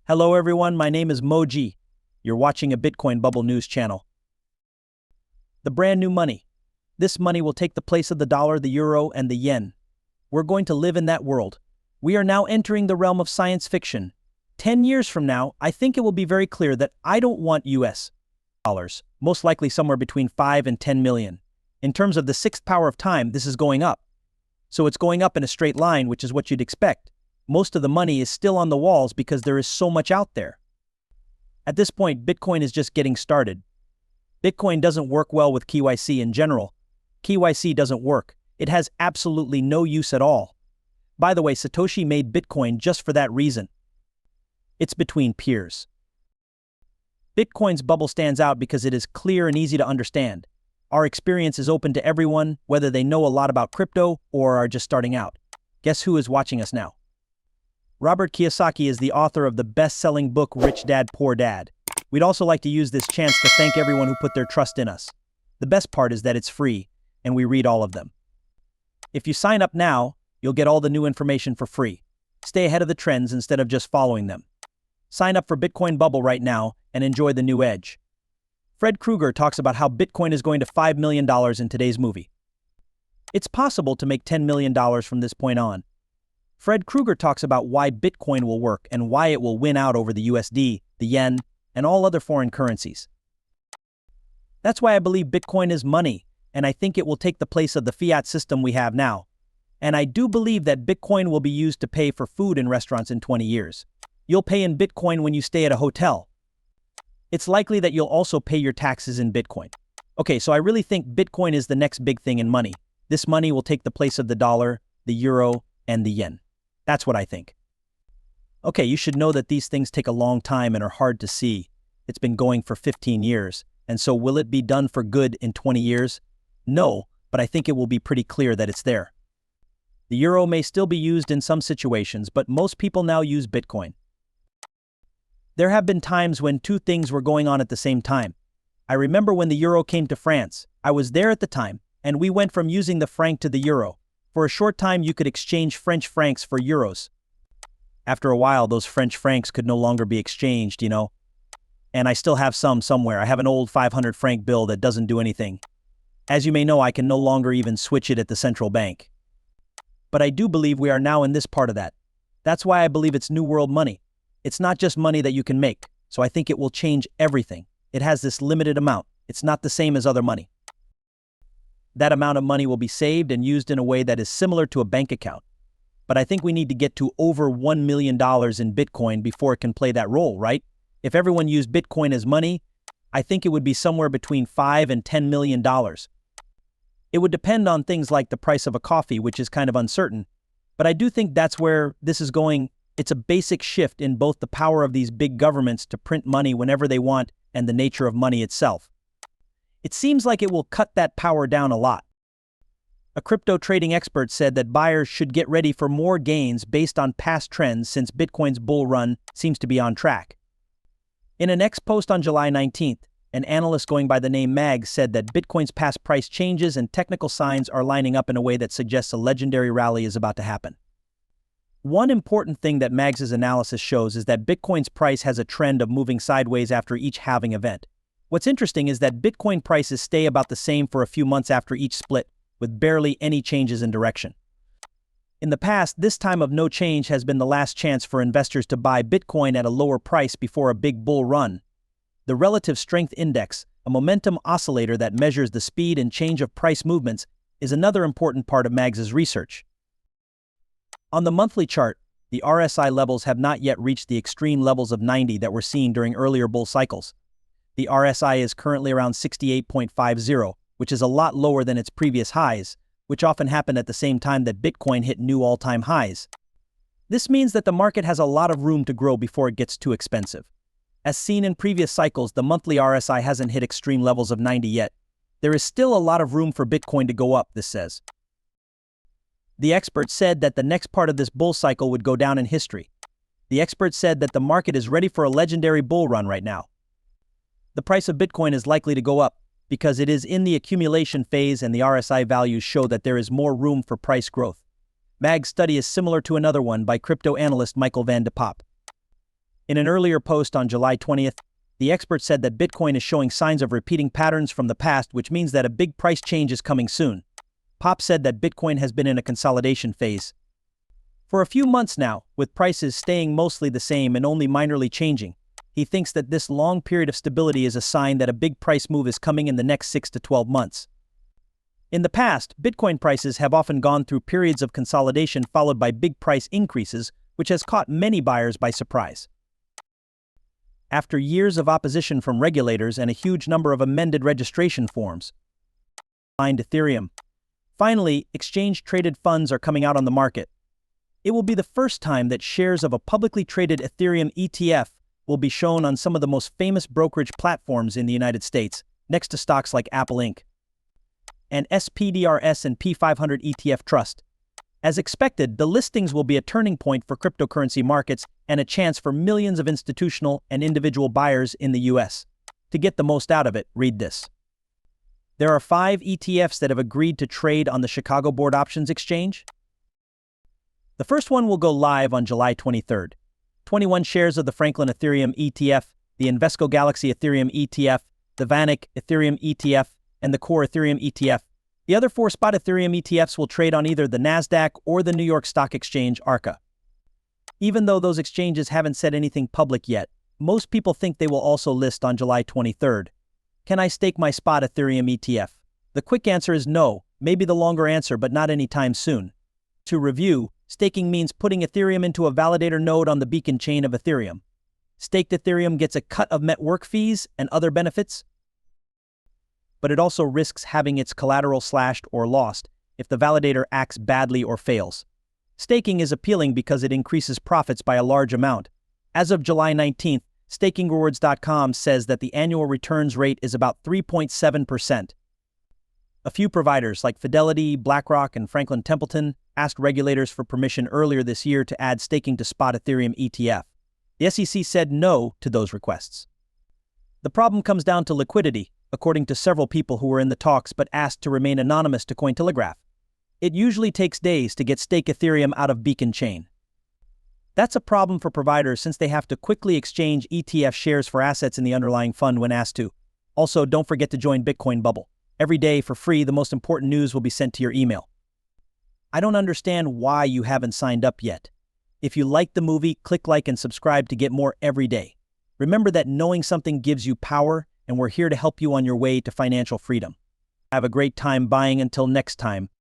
Hello everyone, my name is Moji. You're watching a Bitcoin Bubble News channel. The brand new money. This money will take the place of the dollar, the euro, and the yen. We're going to live in that world. We are now entering the realm of science fiction. 10 years from now, I think it will be very clear that I don't want US dollars, most likely somewhere between 5 and 10 million. In terms of the sixth power of time, this is going up. So it's going up in a straight line, which is what you'd expect. Most of the money is still on the walls because there is so much out there. At this point, Bitcoin is just getting started. Bitcoin doesn't work well with KYC in general. KYC doesn't work. It has absolutely no use at all. By the way, Satoshi made Bitcoin just for that reason. It's between peers. Bitcoin's bubble stands out because it is clear and easy to understand. Our experience is open to everyone, whether they know a lot about crypto or are just starting out. Guess who is watching us now? Robert Kiyosaki is the author of the best-selling book Rich Dad, Poor Dad. We'd also like to use this chance to thank everyone who put their trust in us. The best part is that it's free, and we read all of them. If you sign up now, you'll get all the new information for free. Stay ahead of the trends instead of just following them. Sign up for Bitcoin Bubble right now and enjoy the new edge. Fred Krueger talks about how Bitcoin is going to $5 million in today's movie. It's possible to make $10 million from this point on. Fred Krueger talks about why Bitcoin will work and why it will win out over the USD, the yen, and all other foreign currencies. That's why I believe Bitcoin is money, and I think it will take the place of the fiat system we have now. And I do believe that Bitcoin will be used to pay for food in restaurants in 20 years. You'll pay in Bitcoin when you stay at a hotel. It's likely that you'll also pay your taxes in Bitcoin. Okay, so I really think Bitcoin is the next big thing in money. This money will take the place of the dollar, the euro, and the yen. That's what I think. Okay, you should know that these things take a long time and are hard to see. It's been going for 15 years. And so will it be done for good in 20 years? No, but I think it will be pretty clear that it's there. The euro may still be used in some situations, but most people now use Bitcoin. There have been times when two things were going on at the same time. I remember when the euro came to France. I was there at the time, and we went from using the franc to the euro. For a short time, you could exchange French francs for euros. After a while, those French francs could no longer be exchanged, And I still have some somewhere. I have an old 500 franc bill that doesn't do anything. As you may know, I can no longer even switch it at the central bank. But I do believe we are now in this part of that. That's why I believe it's new world money. It's not just money that you can make, so I think it will change everything. It has this limited amount. It's not the same as other money. That amount of money will be saved and used in a way that is similar to a bank account. But I think we need to get to over $1 million in Bitcoin before it can play that role, right? If everyone used Bitcoin as money, I think it would be somewhere between $5 and $10 million. It would depend on things like the price of a coffee, which is kind of uncertain. But I do think that's where this is going. It's a basic shift in both the power of these big governments to print money whenever they want and the nature of money itself. It seems like it will cut that power down a lot. A crypto trading expert said that buyers should get ready for more gains based on past trends since Bitcoin's bull run seems to be on track. In an X post on July 19th, an analyst going by the name Mag said that Bitcoin's past price changes and technical signs are lining up in a way that suggests a legendary rally is about to happen. One important thing that Mag's analysis shows is that Bitcoin's price has a trend of moving sideways after each halving event. What's interesting is that Bitcoin prices stay about the same for a few months after each split, with barely any changes in direction. In the past, this time of no change has been the last chance for investors to buy Bitcoin at a lower price before a big bull run. The Relative Strength Index, a momentum oscillator that measures the speed and change of price movements, is another important part of Mag's research. On the monthly chart, the RSI levels have not yet reached the extreme levels of 90 that were seen during earlier bull cycles. The RSI is currently around 68.50, which is a lot lower than its previous highs, which often happened at the same time that Bitcoin hit new all-time highs. This means that the market has a lot of room to grow before it gets too expensive. As seen in previous cycles, the monthly RSI hasn't hit extreme levels of 90 yet. There is still a lot of room for Bitcoin to go up, this says. The expert said that the next part of this bull cycle would go down in history. The expert said that the market is ready for a legendary bull run right now. The price of Bitcoin is likely to go up because it is in the accumulation phase and the RSI values show that there is more room for price growth. Mag's study is similar to another one by crypto analyst Michael van de Poppe. In an earlier post on July 20th, the expert said that Bitcoin is showing signs of repeating patterns from the past, which means that a big price change is coming soon. Pop said that Bitcoin has been in a consolidation phase for a few months now, with prices staying mostly the same and only minorly changing. He thinks that this long period of stability is a sign that a big price move is coming in the next 6 to 12 months. In the past, Bitcoin prices have often gone through periods of consolidation followed by big price increases, which has caught many buyers by surprise. After years of opposition from regulators and a huge number of amended registration forms, Ethereum. Finally, exchange-traded funds are coming out on the market. It will be the first time that shares of a publicly traded Ethereum ETF will be shown on some of the most famous brokerage platforms in the United States, next to stocks like Apple Inc. and SPDR S&P 500 ETF Trust. As expected, the listings will be a turning point for cryptocurrency markets and a chance for millions of institutional and individual buyers in the US. To get the most out of it, read this. There are 5 ETFs that have agreed to trade on the Chicago Board Options Exchange. The first one will go live on July 23rd. 21 shares of the Franklin Ethereum ETF, the Invesco Galaxy Ethereum ETF, the VanEck Ethereum ETF, and the Core Ethereum ETF. The other 4 spot Ethereum ETFs will trade on either the NASDAQ or the New York Stock Exchange, ARCA. Even though those exchanges haven't said anything public yet, most people think they will also list on July 23rd. Can I stake my spot Ethereum ETF? The quick answer is no, maybe the longer answer, but not anytime soon. To review, staking means putting Ethereum into a validator node on the beacon chain of Ethereum. Staked Ethereum gets a cut of network fees and other benefits, but it also risks having its collateral slashed or lost if the validator acts badly or fails. Staking is appealing because it increases profits by a large amount. As of July 19th, StakingRewards.com says that the annual returns rate is about 3.7%. A few providers like Fidelity, BlackRock, and Franklin Templeton asked regulators for permission earlier this year to add staking to spot Ethereum ETF. The SEC said no to those requests. The problem comes down to liquidity, according to several people who were in the talks but asked to remain anonymous to Cointelegraph. It usually takes days to get stake Ethereum out of beacon chain. That's a problem for providers since they have to quickly exchange ETF shares for assets in the underlying fund when asked to. Also, don't forget to join Bitcoin Bubble. Every day, for free, the most important news will be sent to your email. I don't understand why you haven't signed up yet. If you like the movie, click like and subscribe to get more every day. Remember that knowing something gives you power, and we're here to help you on your way to financial freedom. Have a great time buying. Until next time.